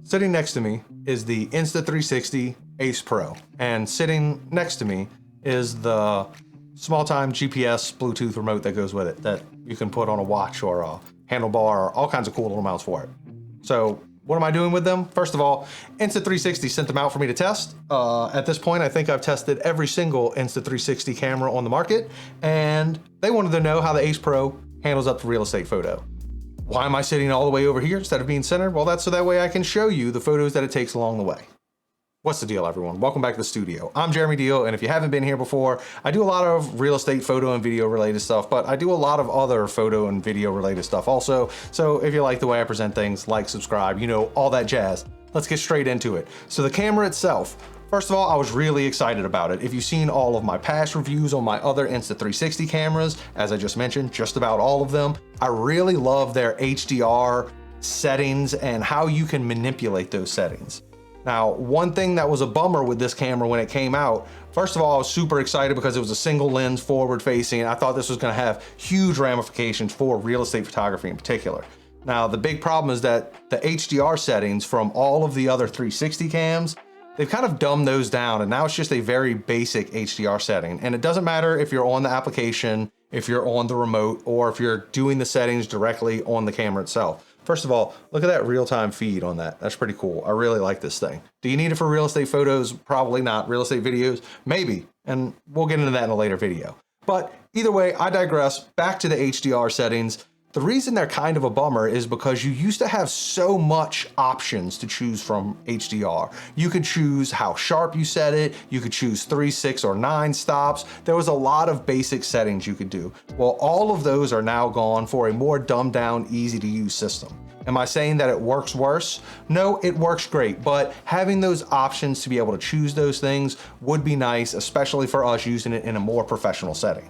Sitting next to me is the Insta360 Ace Pro, and sitting next to me is the small-time GPS Bluetooth remote that goes with it that you can put on a watch or a handlebar or all kinds of cool little mounts for it. So what am I doing with them? First of all, Insta360 sent them out for me to test. At this point, I think I've tested every single Insta360 camera on the market, and they wanted to know how the Ace Pro handles up to real estate photo. Why am I sitting all the way over here instead of being centered? Well, that's so that way I can show you the photos that it takes along the way. What's the deal, everyone? Welcome back to the studio. I'm Jeremy Deal, and if you haven't been here before, I do a lot of real estate photo and video related stuff, but I do a lot of other photo and video related stuff also. So if you like the way I present things, like, subscribe, you know, all that jazz. Let's get straight into it. So the camera itself, first of all, I was really excited about it. If you've seen all of my past reviews on my other Insta360 cameras, as I just mentioned, just about all of them, I really love their HDR settings and how you can manipulate those settings. Now, one thing that was a bummer with this camera when it came out, first of all, I was super excited because it was a single lens forward facing. I thought this was gonna have huge ramifications for real estate photography in particular. Now, the big problem is that the HDR settings from all of the other 360 cams, they've kind of dumbed those down, and now it's just a very basic HDR setting. And it doesn't matter if you're on the application, if you're on the remote, or if you're doing the settings directly on the camera itself. First of all, look at that real-time feed on that. That's pretty cool. I really like this thing. Do you need it for real estate photos? Probably not. Real estate videos? Maybe. And we'll get into that in a later video. But either way, I digress. Back to the HDR settings. The reason they're kind of a bummer is because you used to have so much options to choose from HDR. You could choose how sharp you set it, you could choose 3, 6, or 9 stops. There was a lot of basic settings you could do. Well, all of those are now gone for a more dumbed down, easy to use system. Am I saying that it works worse? No, it works great, but having those options to be able to choose those things would be nice, especially for us using it in a more professional setting.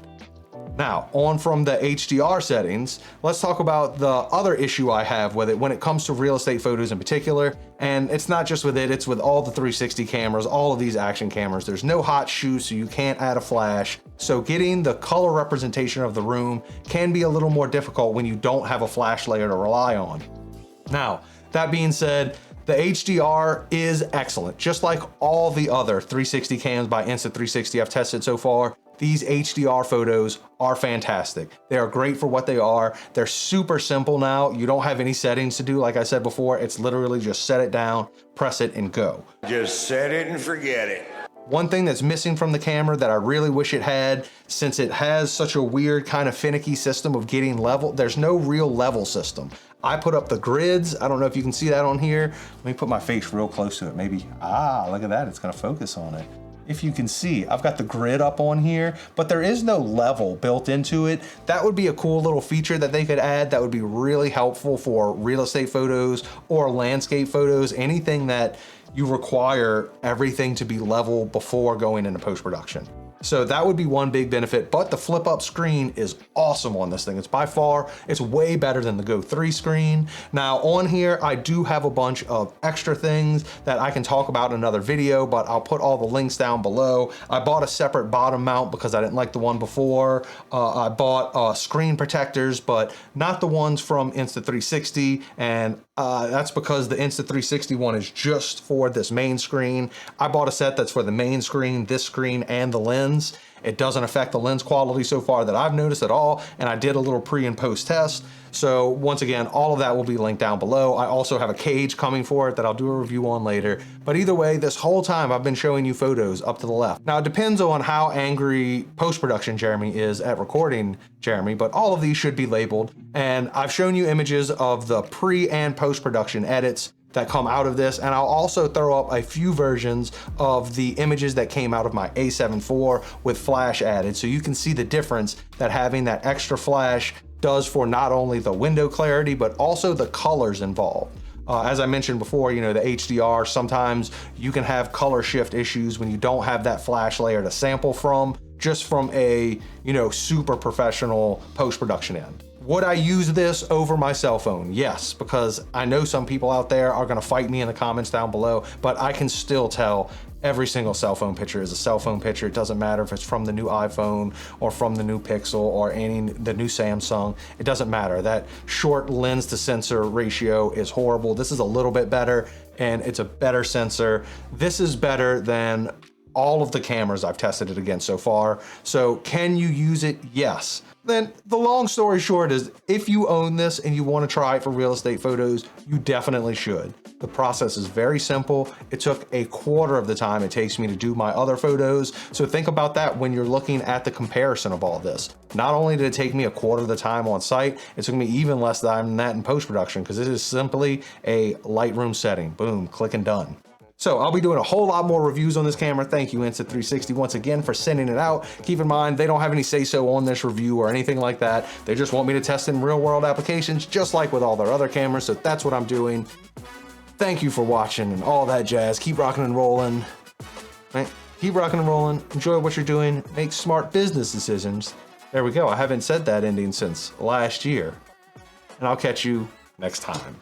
Now, on from the HDR settings, let's talk about the other issue I have with it when it comes to real estate photos in particular. And it's not just with it, it's with all the 360 cameras, all of these action cameras. There's no hot shoe, so you can't add a flash. So getting the color representation of the room can be a little more difficult when you don't have a flash layer to rely on. Now, that being said, the HDR is excellent. Just like all the other 360 cams by Insta360 I've tested so far, these HDR photos are fantastic. They are great for what they are. They're super simple now. You don't have any settings to do. Like I said before, it's literally just set it down, press it, and go. Just set it and forget it. One thing that's missing from the camera that I really wish it had, since it has such a weird kind of finicky system of getting level, there's no real level system. I put up the grids. I don't know if you can see that on here. Let me put my face real close to it. Maybe, look at that. It's gonna focus on it. If you can see, I've got the grid up on here, but there is no level built into it. That would be a cool little feature that they could add that would be really helpful for real estate photos or landscape photos, anything that you require everything to be level before going into post-production. So that would be one big benefit, but the flip up screen is awesome on this thing. It's by far, it's way better than the Go 3 screen. Now on here, I do have a bunch of extra things that I can talk about in another video, but I'll put all the links down below. I bought a separate bottom mount because I didn't like the one before. I bought screen protectors, but not the ones from Insta360, and that's because the Insta360 one is just for this main screen. I bought a set that's for the main screen, this screen, and the lens. It doesn't affect the lens quality so far that I've noticed at all, and I did a little pre and post test. So once again, all of that will be linked down below. I also have a cage coming for it that I'll do a review on later. But either way, this whole time I've been showing you photos up to the left. Now it depends on how angry post-production Jeremy is at recording Jeremy, but all of these should be labeled. And I've shown you images of the pre and post-production edits that come out of this, and I'll also throw up a few versions of the images that came out of my A7 IV with flash added, so you can see the difference that having that extra flash does for not only the window clarity, but also the colors involved. As I mentioned before, you know, the HDR, sometimes you can have color shift issues when you don't have that flash layer to sample from, just from a, you know, super professional post-production end. Would I use this over my cell phone? Yes, because I know some people out there are gonna fight me in the comments down below, but I can still tell every single cell phone picture is a cell phone picture. It doesn't matter if it's from the new iPhone or from the new Pixel or the new Samsung. It doesn't matter. That short lens to sensor ratio is horrible. This is a little bit better, and it's a better sensor. This is better than all of the cameras I've tested it against so far. So can you use it? Yes. Then the long story short is, if you own this and you want to try it for real estate photos, you definitely should. The process is very simple. It took a quarter of the time it takes me to do my other photos. So think about that when you're looking at the comparison of all this. Not only did it take me a quarter of the time on site, it took me even less time than that in post-production, because it is simply a Lightroom setting. Boom, click and done. So I'll be doing a whole lot more reviews on this camera. Thank you, Insta360, once again for sending it out. Keep in mind, they don't have any say-so on this review or anything like that. They just want me to test in real-world applications, just like with all their other cameras, so that's what I'm doing. Thank you for watching and all that jazz. Keep rocking and rolling. Right? Keep rocking and rolling. Enjoy what you're doing. Make smart business decisions. There we go. I haven't said that ending since last year. And I'll catch you next time.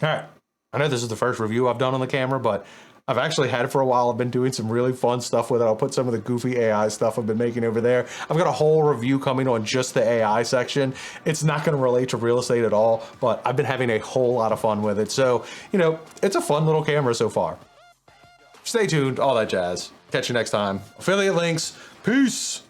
All right, I know this is the first review I've done on the camera, but I've actually had it for a while. I've been doing some really fun stuff with it. I'll put some of the goofy AI stuff I've been making over there. I've got a whole review coming on just the AI section. It's not gonna relate to real estate at all, but I've been having a whole lot of fun with it. So, you know, it's a fun little camera so far. Stay tuned, all that jazz. Catch you next time. Affiliate links, peace.